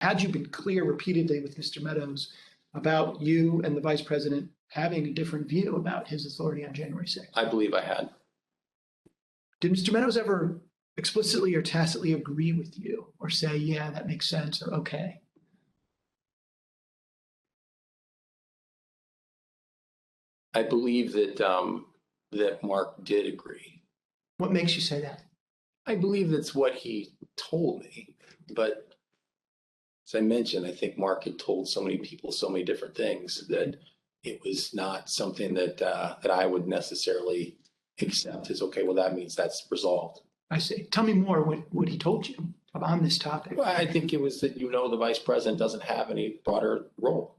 had you been clear repeatedly with Mr. Meadows about you and the vice president having a different view about his authority on January 6th? I believe I had. Did Mr. Meadows ever explicitly or tacitly agree with you or say, yeah, that makes sense, or okay? I believe that that Marc did agree. What makes you say that? I believe that's what he told me. But as I mentioned, I think Marc had told so many people so many different things that it was not something that that I would necessarily accept as, okay, well, that means that's resolved. I see. Tell me more what he told you on this topic. Well, I think it was that, the vice president doesn't have any broader role.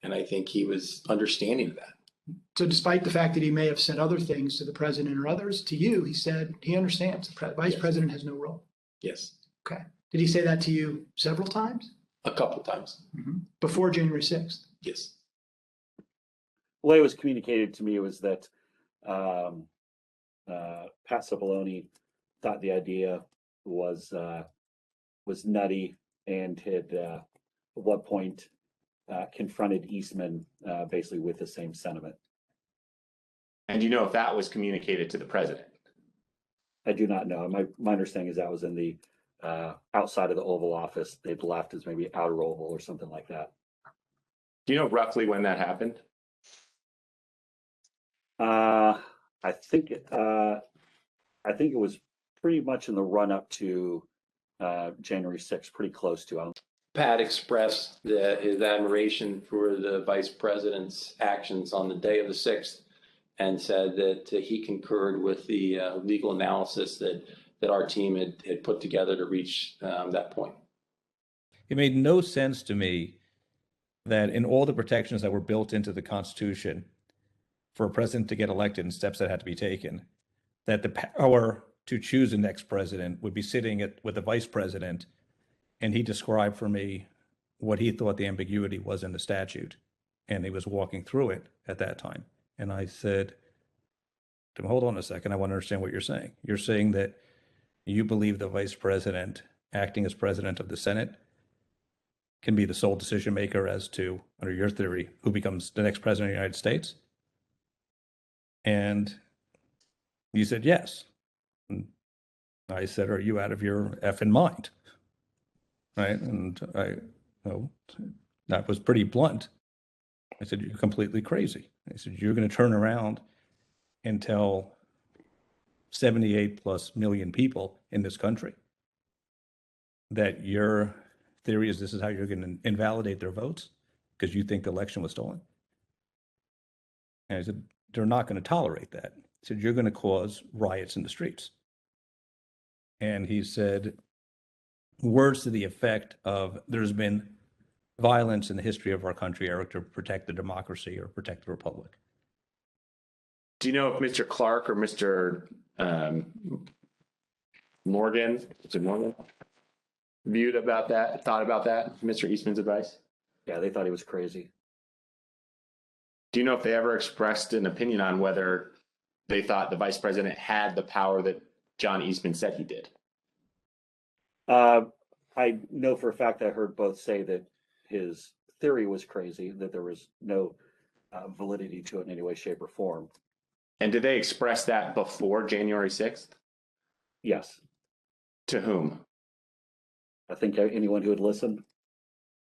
And I think he was understanding of that. So despite the fact that he may have said other things to the president or others, to you, he said he understands the vice president has no role. Yes. Okay. Did he say that to you several times? A couple of times. Before January 6th? Yes. The way it was communicated to me was that Pat Cipollone thought the idea was nutty and had at one point confronted Eastman basically with the same sentiment. And do you know if that was communicated to the president? I do not know. My understanding is that was in the outside of the Oval Office. They'd left as maybe outer Oval or something like that. Do you know roughly when that happened? I think it was pretty much in the run up to January 6th, pretty close to. Pat expressed his admiration for the vice president's actions on the day of the 6th and said that he concurred with the legal analysis that our team had put together to reach that point. It made no sense to me that in all the protections that were built into the Constitution for a president to get elected and steps that had to be taken, that the power to choose the next president would be sitting with the vice president. And he described for me what he thought the ambiguity was in the statute. And he was walking through it at that time. And I said, hold on a second, I want to understand what you're saying. You're saying that you believe the vice president, acting as president of the Senate, can be the sole decision maker as to, under your theory, who becomes the next president of the United States? And you said yes. And I said, are you out of your effing mind? Right? And that was pretty blunt. I said, you're completely crazy. I said, you're going to turn around and tell 78+ million people in this country that your theory is this is how you're going to invalidate their votes because you think the election was stolen? And I said, they're not going to tolerate that. He said, you're going to cause riots in the streets. And he said words to the effect of there's been violence in the history of our country, Eric, to protect the democracy or protect the republic. Do you know if Mr. Clark or Mr. Morgan thought about that, Mr. Eastman's advice? Yeah, they thought he was crazy. Do you know if they ever expressed an opinion on whether they thought the vice president had the power that John Eastman said he did? I know for a fact I heard both say that his theory was crazy, that there was no validity to it in any way, shape, or form. And did they express that before January 6th? Yes. To whom? I think anyone who would listen.